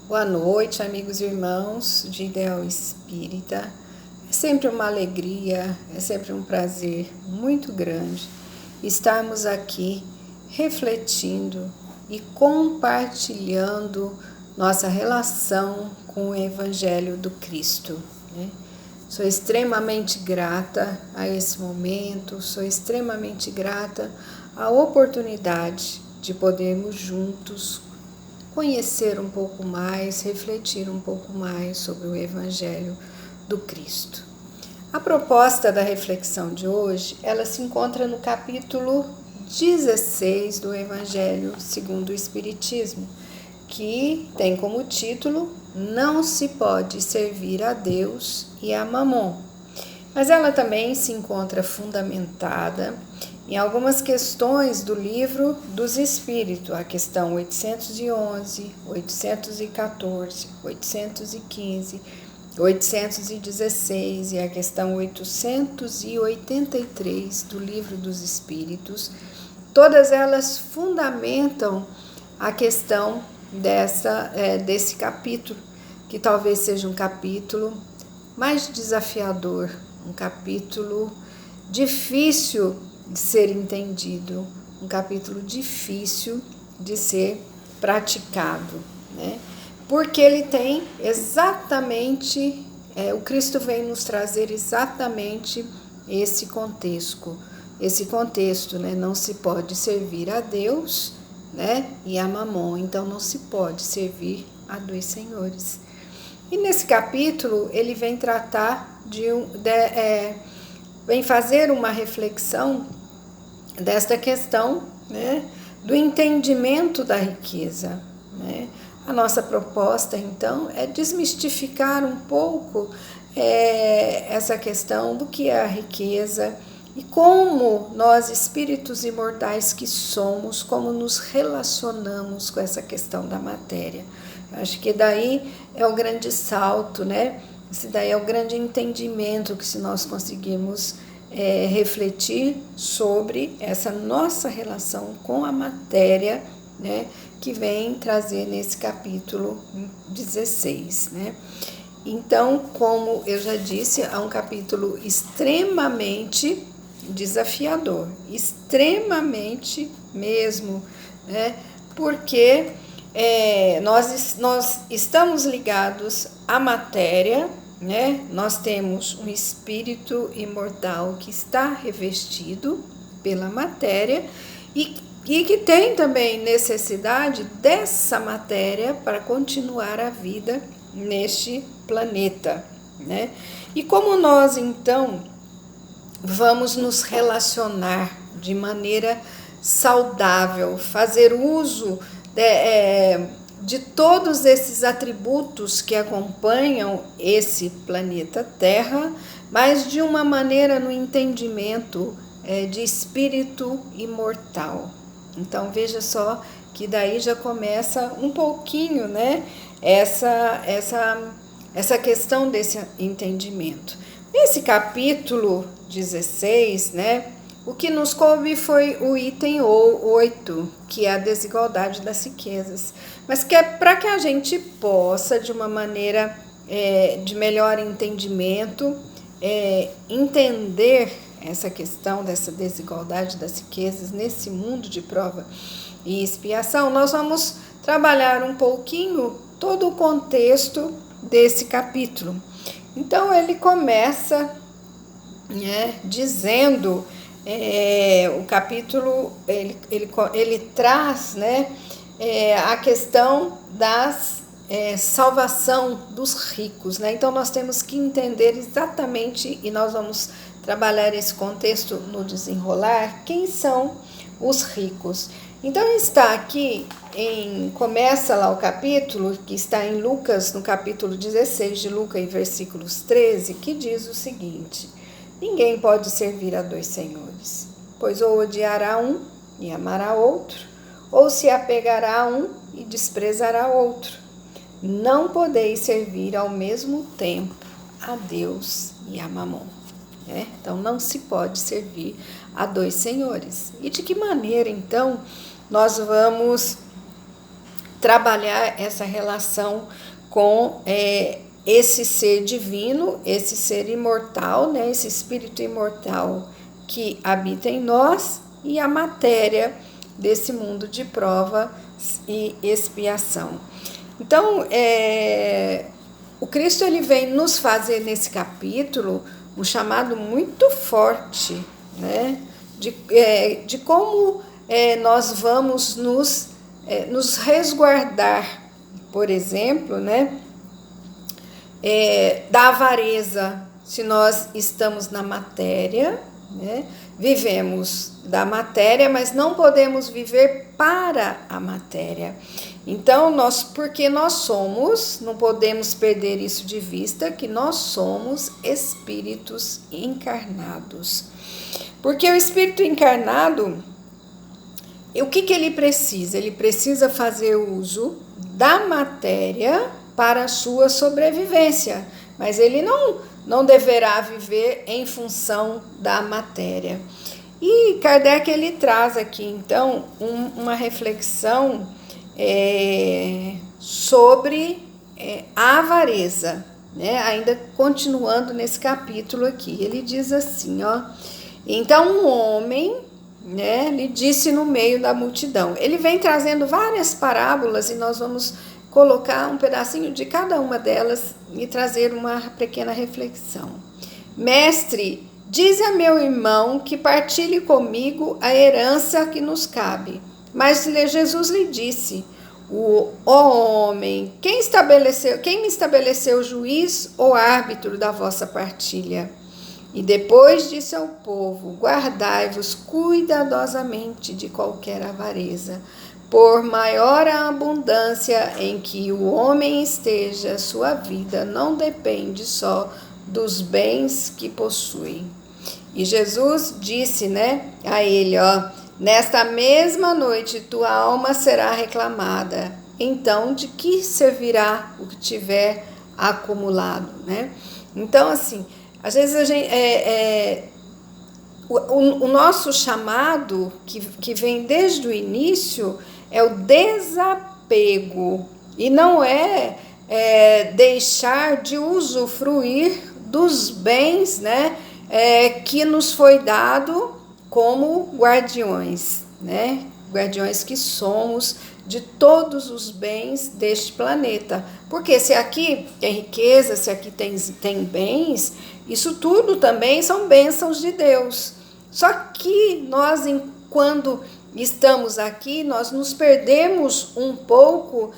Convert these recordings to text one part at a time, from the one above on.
Boa noite, amigos e irmãos de Ideal Espírita. É sempre uma alegria, é sempre um prazer muito grande estarmos aqui refletindo e compartilhando nossa relação com o Evangelho do Cristo, né? Sou extremamente grata a esse momento, sou extremamente grata à oportunidade de podermos juntos conhecer um pouco mais, refletir um pouco mais sobre o Evangelho do Cristo. A proposta da reflexão de hoje, ela se encontra no capítulo 16 do Evangelho segundo o Espiritismo, que tem como título Não se pode servir a Deus e a Mamon. Mas ela também se encontra fundamentada em algumas questões do livro dos Espíritos, a questão 811, 814, 815, 816 e a questão 883 do livro dos Espíritos. Todas elas fundamentam a questão desse capítulo, que talvez seja um capítulo mais desafiador, um capítulo difícil de ser entendido, um capítulo difícil de ser praticado, né? Porque ele tem exatamente, o Cristo vem nos trazer exatamente esse contexto, né? Não se pode servir a Deus, né? E a Mamon, então não se pode servir a dois senhores. E nesse capítulo ele vem tratar vem fazer uma reflexão desta questão, né, do entendimento da riqueza, né? A nossa proposta, então, é desmistificar um pouco essa questão do que é a riqueza e como nós, espíritos imortais que somos, como nos relacionamos com essa questão da matéria. Acho que daí é o grande salto, né? Esse daí é o grande entendimento que se nós conseguirmos refletir sobre essa nossa relação com a matéria, né? Que vem trazer nesse capítulo 16, né? Então, como eu já disse, é um capítulo extremamente desafiador, extremamente mesmo, né? Porque nós estamos ligados à matéria, né? Nós temos um espírito imortal que está revestido pela matéria e que tem também necessidade dessa matéria para continuar a vida neste planeta, né? E como nós então vamos nos relacionar de maneira saudável, fazer uso de todos esses atributos que acompanham esse planeta Terra, mas de uma maneira no entendimento de espírito imortal. Então veja só que daí já começa um pouquinho, né, essa questão desse entendimento. Nesse capítulo 16, né, o que nos coube foi o item 8, que é a desigualdade das riquezas. Mas que é para que a gente possa, de uma maneira de melhor entendimento, entender essa questão dessa desigualdade das riquezas nesse mundo de prova e expiação, nós vamos trabalhar um pouquinho todo o contexto desse capítulo. Então ele começa dizendo, o capítulo ele traz, né, a questão das salvação dos ricos, né? Então nós temos que entender exatamente, e nós vamos trabalhar esse contexto no desenrolar, quem são os ricos. Então está aqui, começa lá o capítulo, que está em Lucas, no capítulo 16 de Lucas, em versículos 13, que diz o seguinte: ninguém pode servir a dois senhores, pois ou odiará um e amará outro, ou se apegará a um e desprezará outro. Não podeis servir ao mesmo tempo a Deus e a Mamon. Então não se pode servir a dois senhores. E de que maneira então nós vamos trabalhar essa relação com esse ser divino, esse ser imortal, né, esse espírito imortal que habita em nós e a matéria desse mundo de prova e expiação. Então, o Cristo ele vem nos fazer nesse capítulo um chamado muito forte, né, de como nós vamos nos resguardar, por exemplo, né, da avareza, se nós estamos na matéria, né, vivemos da matéria, mas não podemos viver para a matéria. Então, porque nós somos, não podemos perder isso de vista, que nós somos espíritos encarnados. Porque o espírito encarnado, o que ele precisa? Ele precisa fazer uso da matéria para a sua sobrevivência, mas ele não deverá viver em função da matéria. E Kardec ele traz aqui então uma reflexão sobre a avareza, né? Ainda continuando nesse capítulo aqui, ele diz assim, ó: então um homem, né, lhe disse no meio da multidão. Ele vem trazendo várias parábolas e nós vamos colocar um pedacinho de cada uma delas e trazer uma pequena reflexão. Mestre, dize a meu irmão que partilhe comigo a herança que nos cabe. Mas Jesus lhe disse: o homem, quem me estabeleceu juiz ou árbitro da vossa partilha? E depois disse ao povo: guardai-vos cuidadosamente de qualquer avareza. Por maior a abundância em que o homem esteja, sua vida não depende só dos bens que possui. E Jesus disse, né, a ele, ó: nesta mesma noite tua alma será reclamada. Então, de que servirá o que tiver acumulado, né? Então, assim, às vezes a gente, o nosso chamado, que vem desde o início, é o desapego. E não é deixar de usufruir dos bens, né, que nos foi dado como guardiões, né? Guardiões que somos de todos os bens deste planeta. Porque se aqui tem riqueza, se aqui tem bens, isso tudo também são bênçãos de Deus. Só que nós, quando estamos aqui, nós nos perdemos um pouco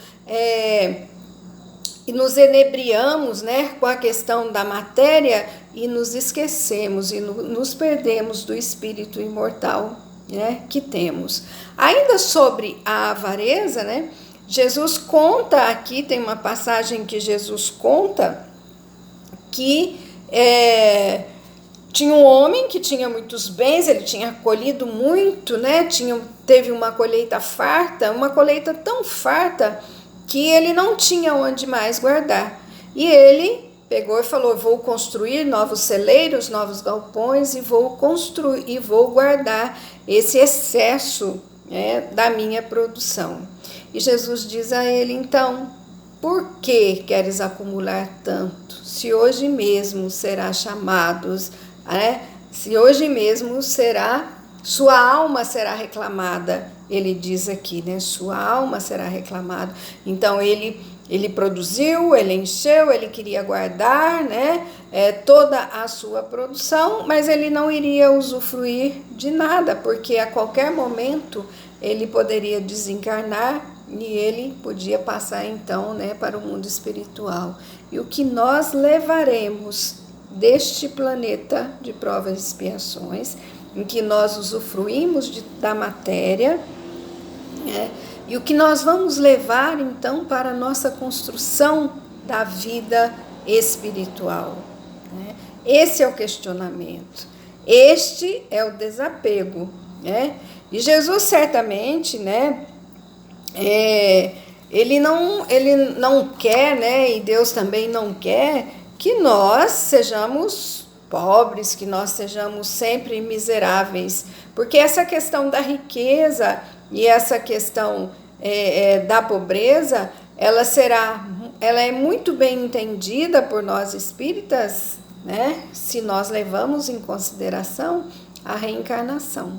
e nos enebriamos, né, com a questão da matéria e nos esquecemos e nos perdemos do espírito imortal, né, que temos. Ainda sobre a avareza, né, Jesus conta aqui, tem uma passagem que Jesus conta que tinha um homem que tinha muitos bens, ele tinha colhido muito, né, teve uma colheita farta, uma colheita tão farta que ele não tinha onde mais guardar. E ele pegou e falou: vou construir novos celeiros, novos galpões e vou construir e vou guardar esse excesso, né, da minha produção. E Jesus diz a ele: então, por que queres acumular tanto? Se hoje mesmo será chamados, né? Se hoje mesmo sua alma será reclamada. Ele diz aqui, né? Sua alma será reclamada. Então ele produziu, ele encheu, ele queria guardar, né, toda a sua produção, mas ele não iria usufruir de nada, porque a qualquer momento ele poderia desencarnar e ele podia passar então, né, para o mundo espiritual. E o que nós levaremos deste planeta de provas e expiações, em que nós usufruímos da matéria, né, e o que nós vamos levar, então, para a nossa construção da vida espiritual, né? Esse é o questionamento. Este é o desapego, né? E Jesus, certamente, né, ele não quer, né, e Deus também não quer que nós sejamos pobres, que nós sejamos sempre miseráveis, porque essa questão da riqueza e essa questão da pobreza, ela é muito bem entendida por nós espíritas, né? Se nós levamos em consideração a reencarnação.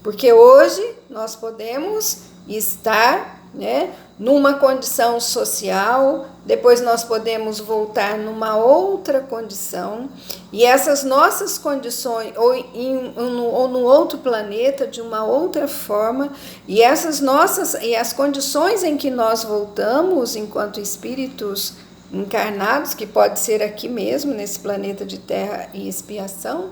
Porque hoje nós podemos estar, né, numa condição social, depois nós podemos voltar numa outra condição, e essas nossas condições, ou no outro planeta, de uma outra forma, e as condições em que nós voltamos enquanto espíritos encarnados, que pode ser aqui mesmo, nesse planeta de terra e expiação,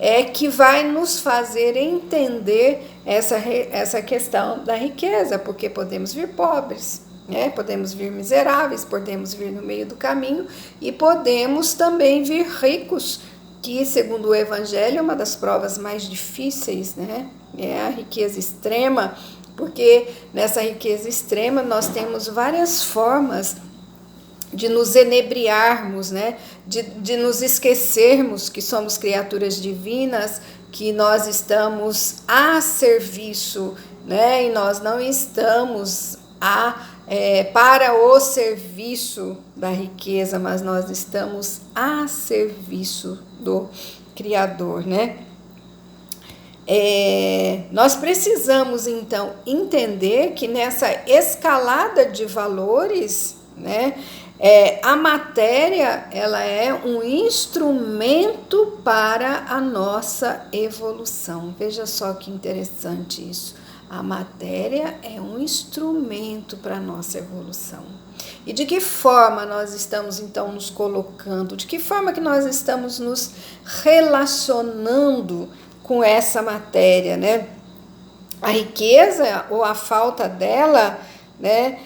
é que vai nos fazer entender essa questão da riqueza, porque podemos vir pobres, né? Podemos vir miseráveis, podemos vir no meio do caminho e podemos também vir ricos, que segundo o Evangelho é uma das provas mais difíceis, né? É a riqueza extrema, porque nessa riqueza extrema nós temos várias formas de nos enebriarmos, né? De nos esquecermos que somos criaturas divinas, que nós estamos a serviço, né? E nós não estamos para o serviço da riqueza, mas nós estamos a serviço do Criador, né? Nós precisamos, então, entender que nessa escalada de valores, né? A matéria, ela é um instrumento para a nossa evolução. Veja só que interessante isso. A matéria é um instrumento para a nossa evolução. E de que forma nós estamos, então, nos colocando? De que forma que nós estamos nos relacionando com essa matéria, né? A riqueza ou a falta dela, né?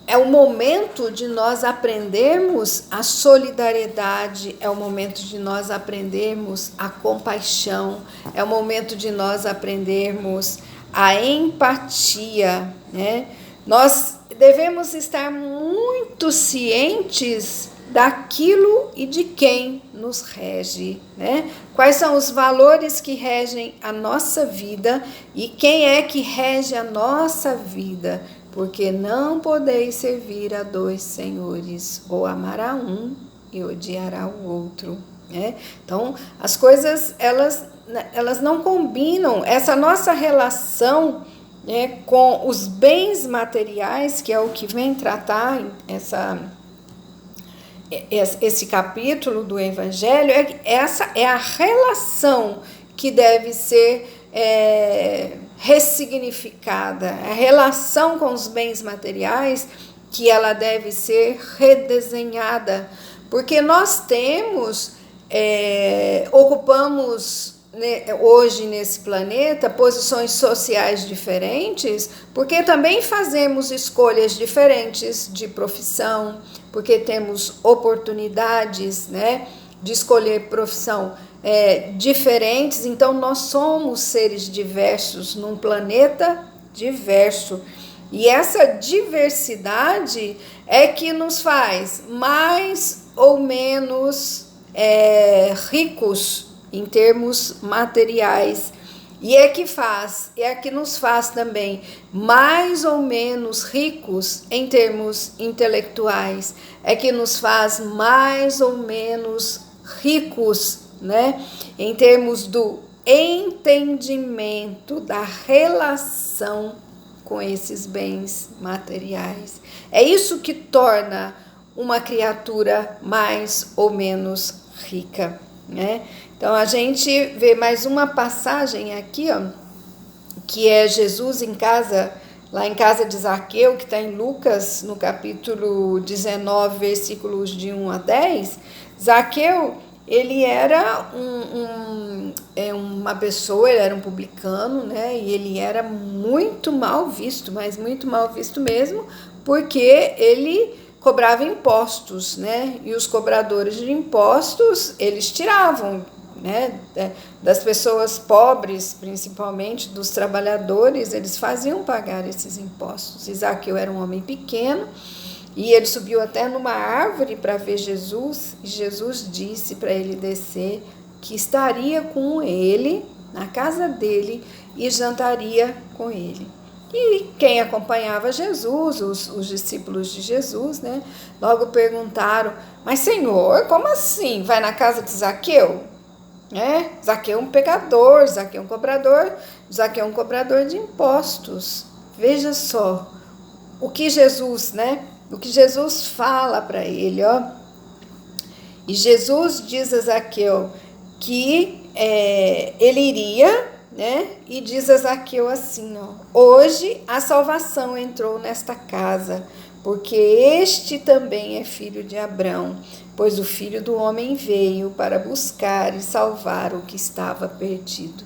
É o momento de nós aprendermos a solidariedade, é o momento de nós aprendermos a compaixão, é o momento de nós aprendermos a empatia, né? Nós devemos estar muito cientes daquilo e de quem nos rege, né? Quais são os valores que regem a nossa vida e quem é que rege a nossa vida? Porque não podeis servir a dois senhores, ou amará um e odiará o outro, né? Então, as coisas, elas não combinam. Essa nossa relação, né, com os bens materiais, que é o que vem tratar esse capítulo do Evangelho, essa é a relação que deve ser ressignificada, a relação com os bens materiais, que ela deve ser redesenhada, porque nós ocupamos, né, hoje nesse planeta posições sociais diferentes, porque também fazemos escolhas diferentes de profissão, porque temos oportunidades, né, de escolher profissão diferentes. Então nós somos seres diversos num planeta diverso, e essa diversidade é que nos faz mais ou menos ricos em termos materiais, e é que nos faz também mais ou menos ricos em termos intelectuais, é que nos faz mais ou menos ricos, né, em termos do entendimento da relação com esses bens materiais. É isso que torna uma criatura mais ou menos rica, né? Então a gente vê mais uma passagem aqui, ó, que é Jesus em casa, lá em casa de Zaqueu, que está em Lucas, no capítulo 19, versículos de 1 a 10. Zaqueu, ele era uma pessoa, ele era um publicano, né? E ele era muito mal visto, mas muito mal visto mesmo, porque ele cobrava impostos, né? E os cobradores de impostos, eles tiravam, né, das pessoas pobres, principalmente dos trabalhadores, eles faziam pagar esses impostos. Zaqueu era um homem pequeno, e ele subiu até numa árvore para ver Jesus, e Jesus disse para ele descer, que estaria com ele na casa dele e jantaria com ele. E quem acompanhava Jesus, os discípulos de Jesus, né, logo perguntaram: mas Senhor, como assim? Vai na casa de Zaqueu? Zaqueu é um pecador, Zaqueu é um cobrador, Zaqueu é um cobrador de impostos. Veja só o que Jesus, o que Jesus fala para ele, ó. E Jesus diz a Zaqueu que ele iria, e diz a Zaqueu assim, ó: hoje a salvação entrou nesta casa, porque este também é filho de Abrão, pois o Filho do Homem veio para buscar e salvar o que estava perdido.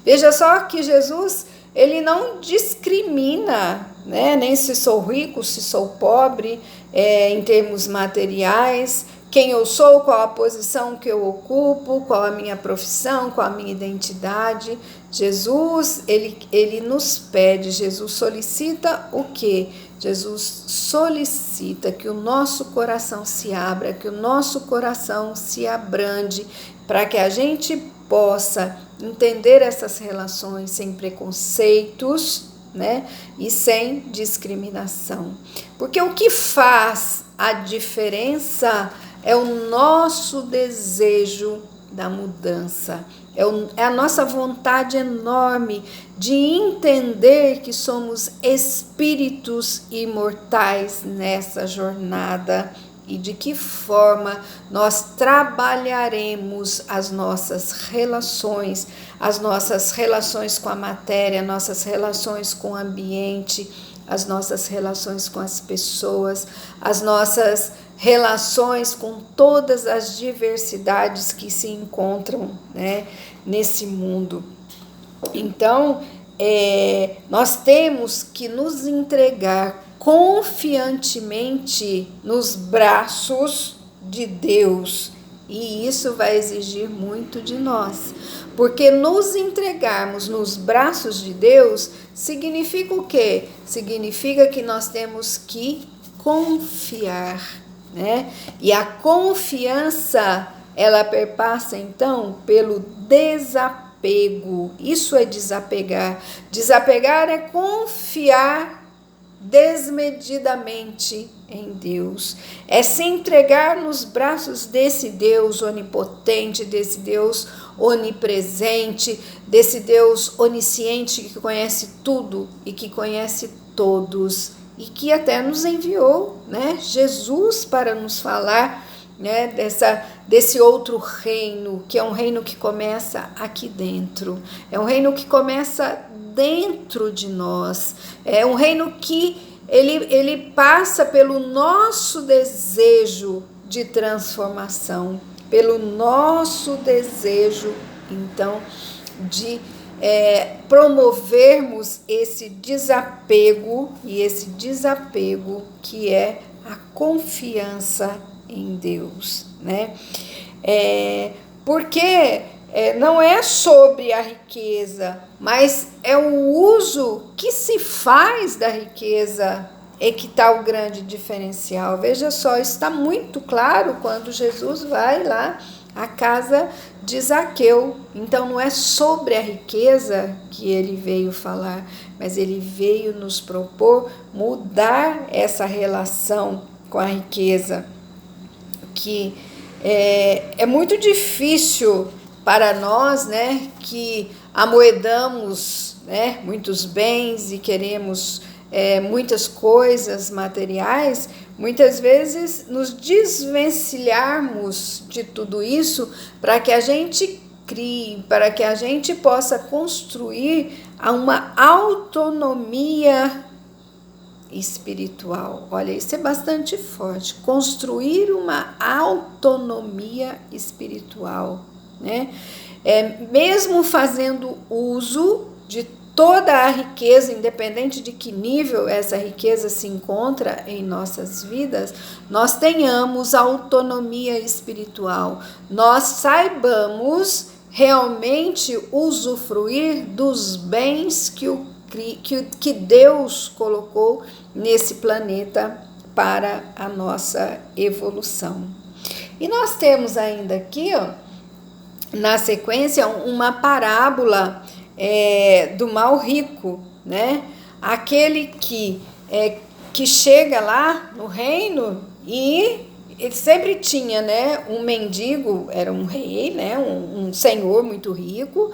Veja só que Jesus, ele não discrimina, nem se sou rico, se sou pobre, em termos materiais, quem eu sou, qual a posição que eu ocupo, qual a minha profissão, qual a minha identidade. Jesus, ele nos pede, Jesus solicita o quê? Jesus solicita que o nosso coração se abra, que o nosso coração se abrande, para que a gente possa entender essas relações sem preconceitos, e sem discriminação. Porque o que faz a diferença é o nosso desejo da mudança, é a nossa vontade enorme de entender que somos espíritos imortais nessa jornada e de que forma nós trabalharemos as nossas relações com a matéria, nossas relações com o ambiente, as nossas relações com as pessoas, as nossas relações com todas as diversidades que se encontram, nesse mundo. Então, nós temos que nos entregar confiantemente nos braços de Deus, e isso vai exigir muito de nós, porque nos entregarmos nos braços de Deus significa o quê? Significa que nós temos que confiar, E a confiança, ela perpassa então pelo desapego. Isso é desapegar. Desapegar é confiar desmedidamente em Deus, é se entregar nos braços desse Deus onipotente, desse Deus onipresente, desse Deus onisciente que conhece tudo e que conhece todos e que até nos enviou, Jesus para nos falar, desse outro reino, que é um reino que começa aqui dentro, é um reino que começa dentro de nós, é um reino que ele passa pelo nosso desejo de transformação, pelo nosso desejo, então, de promovermos esse desapego, e esse desapego que é a confiança em Deus, porque não é sobre a riqueza, mas é o uso que se faz da riqueza é que está o grande diferencial. Veja só, está muito claro quando Jesus vai lá à casa de Zaqueu. Então não é sobre a riqueza que ele veio falar, mas ele veio nos propor mudar essa relação com a riqueza, que é muito difícil para nós, que amoedamos, muitos bens e queremos muitas coisas materiais, muitas vezes nos desvencilharmos de tudo isso para que a gente crie, para que a gente possa construir uma autonomia espiritual. Olha, isso é bastante forte. Construir uma autonomia espiritual, mesmo fazendo uso de toda a riqueza, independente de que nível essa riqueza se encontra em nossas vidas, nós tenhamos autonomia espiritual, nós saibamos realmente usufruir dos bens que Deus colocou nesse planeta para a nossa evolução. E nós temos ainda aqui, na sequência, uma parábola do mal rico, aquele que chega lá no reino e ele sempre tinha, né, um mendigo, era um rei, né, um senhor muito rico,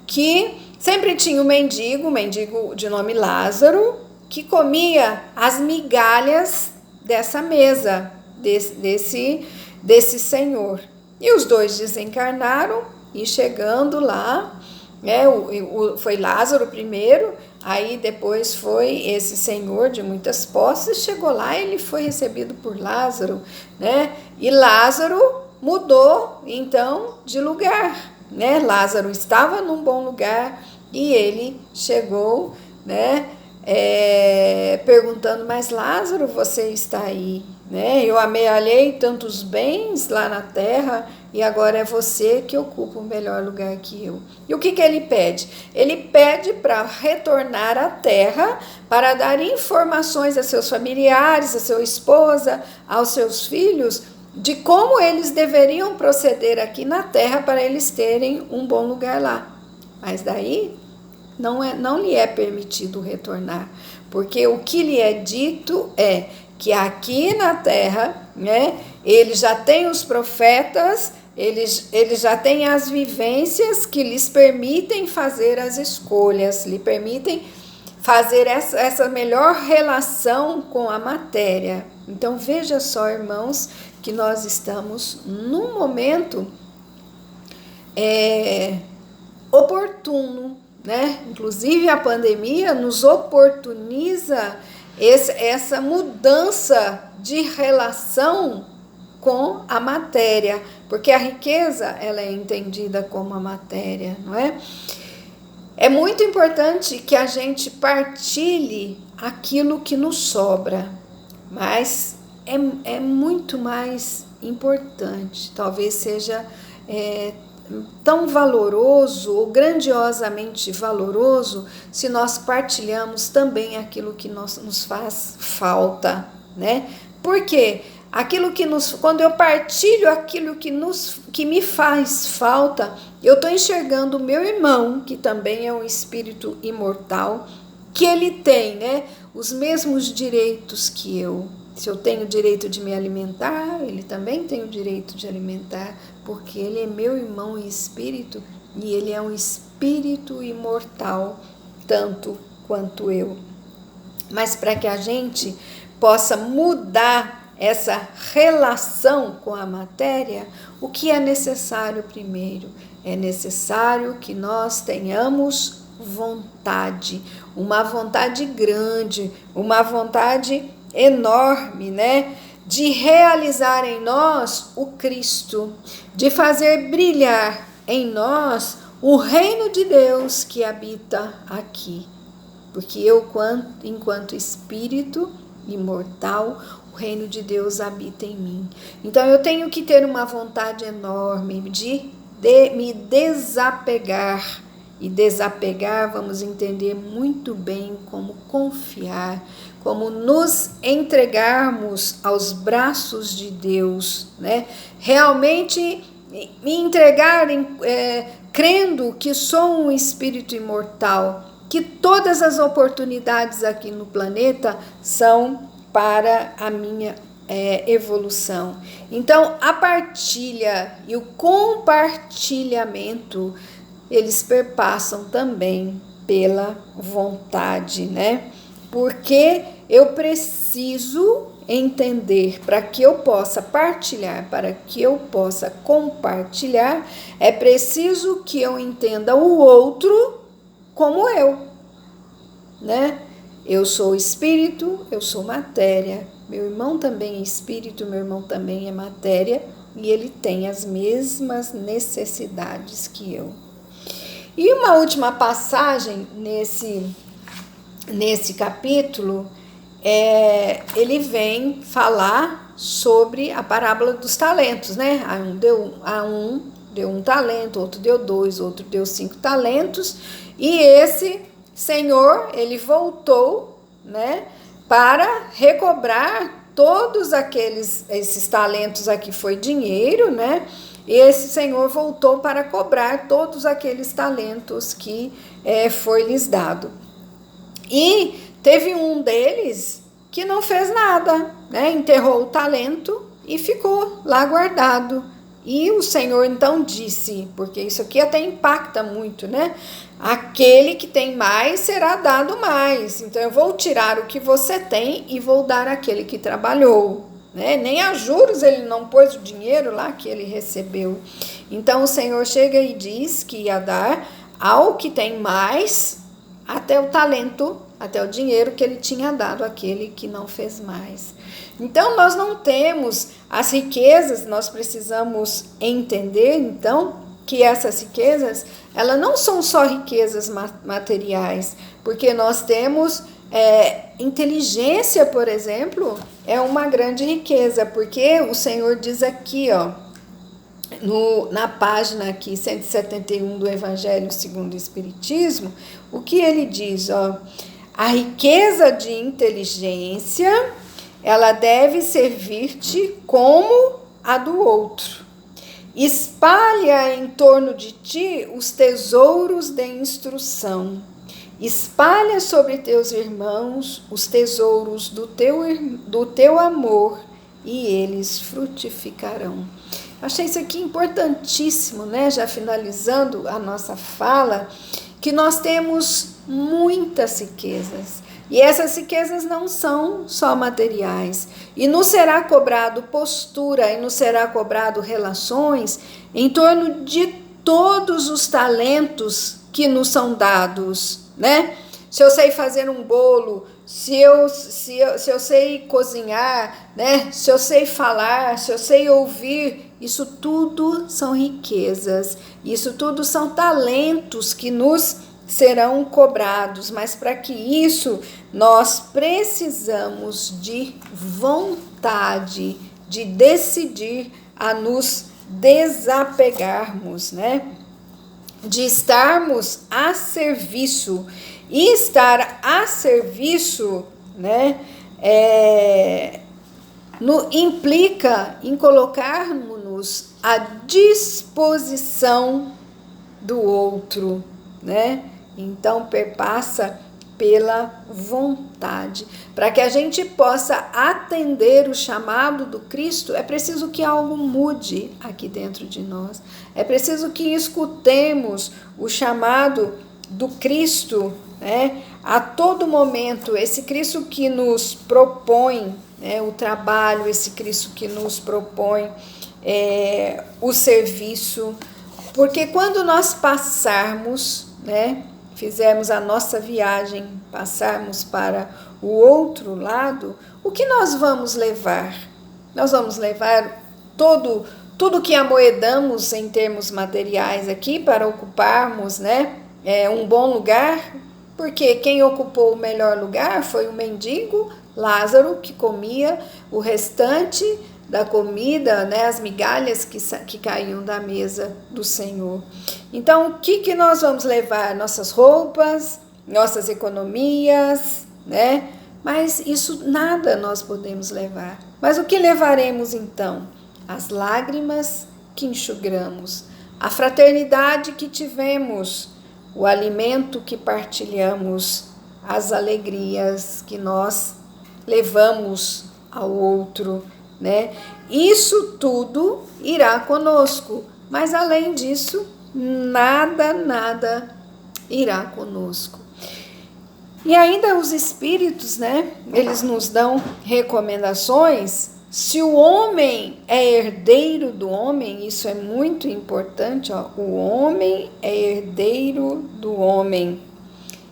que sempre tinha um mendigo de nome Lázaro, que comia as migalhas dessa mesa, desse senhor. E os dois desencarnaram e chegando lá, né, foi Lázaro primeiro, aí depois foi esse senhor de muitas posses, chegou lá e ele foi recebido por Lázaro, né? E Lázaro mudou então de lugar, né? Lázaro estava num bom lugar e ele chegou, né? Perguntando, mas Lázaro, você está aí, né? Eu amealhei tantos bens lá na terra e agora é você que ocupa o melhor lugar que eu. E o que ele pede? Ele pede para retornar à terra para dar informações a seus familiares, a sua esposa, aos seus filhos, de como eles deveriam proceder aqui na terra para eles terem um bom lugar lá. Mas daí não lhe é permitido retornar, porque o que lhe é dito é que aqui na terra, né, ele já tem os profetas, ele já tem as vivências que lhes permitem fazer as escolhas, lhe permitem fazer essa melhor relação com a matéria. Então veja só, irmãos, que nós estamos num momento oportuno, né? Inclusive a pandemia nos oportuniza essa mudança de relação com a matéria, porque a riqueza ela é entendida como a matéria, não é? É muito importante que a gente partilhe aquilo que nos sobra, mas é muito mais importante, talvez seja tão valoroso ou grandiosamente valoroso se nós partilhamos também aquilo que nos faz falta, né? Por quê? Quando eu partilho aquilo que me faz falta, eu estou enxergando o meu irmão, que também é um espírito imortal, que ele tem, né, os mesmos direitos que eu. Se eu tenho o direito de me alimentar, ele também tem o direito de alimentar, porque ele é meu irmão em espírito e ele é um espírito imortal, tanto quanto eu. Mas para que a gente possa mudar essa relação com a matéria, o que é necessário primeiro? É necessário que nós tenhamos vontade, uma vontade grande, uma vontade enorme, né? De realizar em nós o Cristo, de fazer brilhar em nós o reino de Deus que habita aqui. Porque eu, enquanto espírito imortal, o reino de Deus habita em mim. Então eu tenho que ter uma vontade enorme de me desapegar. E desapegar, vamos entender muito bem como confiar, como nos entregarmos aos braços de Deus, né? Realmente me entregar crendo que sou um espírito imortal, que todas as oportunidades aqui no planeta são para a minha evolução. Então, a partilha e o compartilhamento, eles perpassam também pela vontade, né? Porque eu preciso entender, para que eu possa partilhar, para que eu possa compartilhar, é preciso que eu entenda o outro como eu, né? Eu sou espírito, eu sou matéria, meu irmão também é espírito, meu irmão também é matéria, e ele tem as mesmas necessidades que eu. E uma última passagem nesse capítulo, ele vem falar sobre a parábola dos talentos, né? Um deu um talento, outro deu 2, outro deu 5 talentos, e esse senhor, ele voltou, né, para recobrar todos esses talentos. Aqui foi dinheiro, né? E esse senhor voltou para cobrar todos aqueles talentos que foi lhes dado. E Teve um deles que não fez nada, né? Enterrou o talento e ficou lá guardado. E o Senhor então disse, porque isso aqui até impacta muito, né? Aquele que tem mais será dado mais. Então eu vou tirar o que você tem e vou dar àquele que trabalhou, né? Nem a juros ele não pôs o dinheiro lá que ele recebeu. Então o Senhor chega e diz que ia dar ao que tem mais, até o talento, até o dinheiro que ele tinha dado àquele que não fez mais. Então nós não temos as riquezas, nós precisamos entender então que essas riquezas, elas não são só riquezas materiais, porque nós temos inteligência, por exemplo, é uma grande riqueza, porque o Senhor diz aqui, ó, na página aqui 171 do Evangelho segundo o Espiritismo, o que ele diz, ó, a riqueza de inteligência, ela deve servir-te como a do outro. Espalha em torno de ti os tesouros de instrução. Espalha sobre teus irmãos os tesouros do teu amor e eles frutificarão. Achei isso aqui importantíssimo, né? Já finalizando a nossa fala, que nós temos muitas riquezas. E essas riquezas não são só materiais. E nos será cobrado postura, e nos será cobrado relações em torno de todos os talentos que nos são dados, né? Se eu sei fazer um bolo, se eu sei cozinhar, né? Se eu sei falar, se eu sei ouvir, isso tudo são riquezas. Isso tudo são talentos que nos serão cobrados, mas para que isso nós precisamos de vontade, de decidir a nos desapegarmos, né? De estarmos a serviço. E estar a serviço, né, implica em colocarmos-nos à disposição do outro, né? Então, perpassa pela vontade. Para que a gente possa atender o chamado do Cristo, é preciso que algo mude aqui dentro de nós. É preciso que escutemos o chamado do Cristo, né? A todo momento, esse Cristo que nos propõe, né, o trabalho, esse Cristo que nos propõe o serviço. Porque quando nós passarmos, né, fizermos a nossa viagem, passarmos para o outro lado, o que nós vamos levar? Nós vamos levar tudo que amoedamos em termos materiais aqui para ocuparmos, né, um bom lugar, porque quem ocupou o melhor lugar foi o mendigo Lázaro, que comia o restante da comida, né, as migalhas que caíam da mesa do Senhor. Então, o que nós vamos levar? Nossas roupas, nossas economias, né? Mas isso nada nós podemos levar. Mas o que levaremos então? As lágrimas que enxugamos, a fraternidade que tivemos, o alimento que partilhamos, as alegrias que nós levamos ao outro, né? Isso tudo irá conosco, mas além disso, nada irá conosco. E ainda os espíritos, né? Eles nos dão recomendações. Se o homem é herdeiro do homem, isso é muito importante, ó, o homem é herdeiro do homem.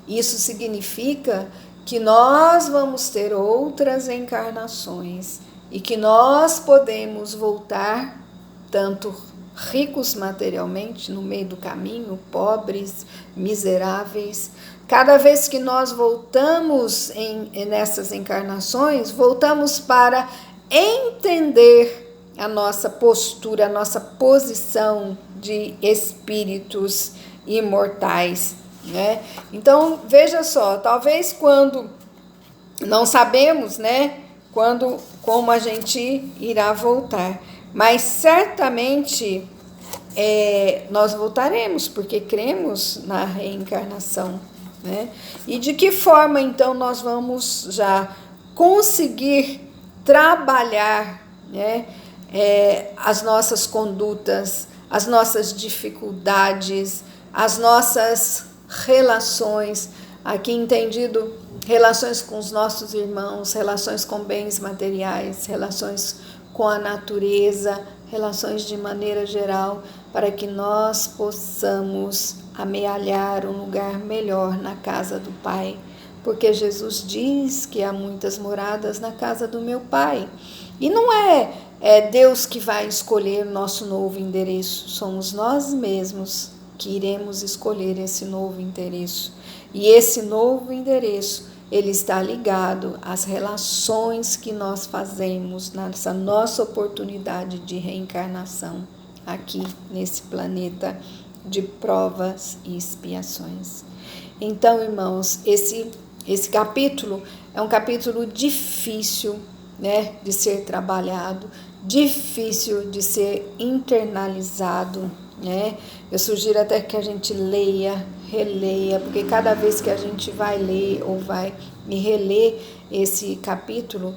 Isso significa que nós vamos ter outras encarnações e que nós podemos voltar, tanto ricos materialmente no meio do caminho, pobres, miseráveis. Cada vez que nós voltamos nessas encarnações, voltamos para entender a nossa postura, a nossa posição de espíritos imortais, né? Então, veja só, talvez quando não sabemos, né, como a gente irá voltar, mas certamente nós voltaremos, porque cremos na reencarnação, né? E de que forma, então, nós vamos já conseguir trabalhar, né, as nossas condutas, as nossas dificuldades, as nossas relações, aqui entendido, relações com os nossos irmãos, relações com bens materiais, relações com a natureza, relações de maneira geral, para que nós possamos amealhar um lugar melhor na casa do Pai, porque Jesus diz que há muitas moradas na casa do meu Pai. E não é Deus que vai escolher nosso novo endereço, somos nós mesmos que iremos escolher esse novo endereço. E esse novo endereço, ele está ligado às relações que nós fazemos nessa nossa oportunidade de reencarnação aqui nesse planeta de provas e expiações. Então, irmãos, esse capítulo é um capítulo difícil, né, de ser trabalhado, difícil de ser internalizado, né? Eu sugiro até que a gente leia, releia, porque cada vez que a gente vai ler ou vai reler esse capítulo,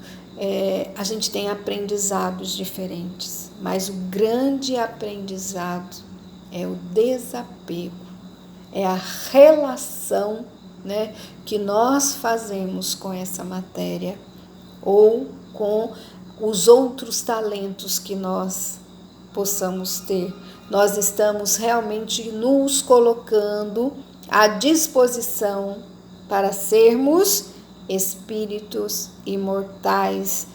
a gente tem aprendizados diferentes, mas o grande aprendizado é o desapego, é a relação, né, que nós fazemos com essa matéria ou com os outros talentos que nós possamos ter. Nós estamos realmente nos colocando à disposição para sermos espíritos imortais,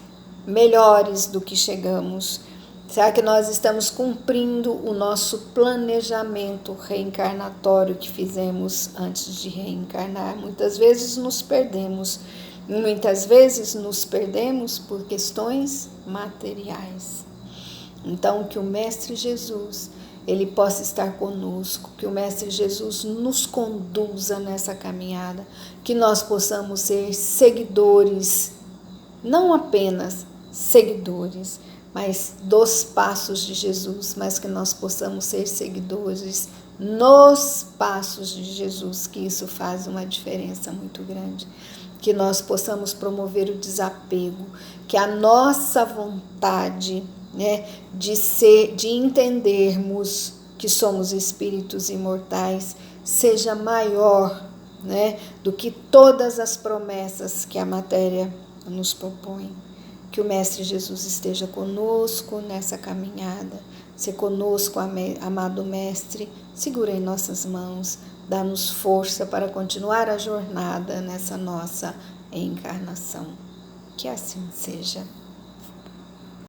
melhores do que chegamos. Será que nós estamos cumprindo o nosso planejamento reencarnatório que fizemos antes de reencarnar? Muitas vezes nos perdemos. Muitas vezes nos perdemos por questões materiais. Então, que o Mestre Jesus, ele possa estar conosco, que o Mestre Jesus nos conduza nessa caminhada, que nós possamos ser seguidores, não apenas seguidores, mas dos passos de Jesus, mas que nós possamos ser seguidores nos passos de Jesus, que isso faz uma diferença muito grande. Que nós possamos promover o desapego, que a nossa vontade, né, de entendermos que somos espíritos imortais seja maior, né, do que todas as promessas que a matéria nos propõe. Que o Mestre Jesus esteja conosco nessa caminhada. Se conosco, amado Mestre, segura em nossas mãos, dá-nos força para continuar a jornada nessa nossa encarnação. Que assim seja.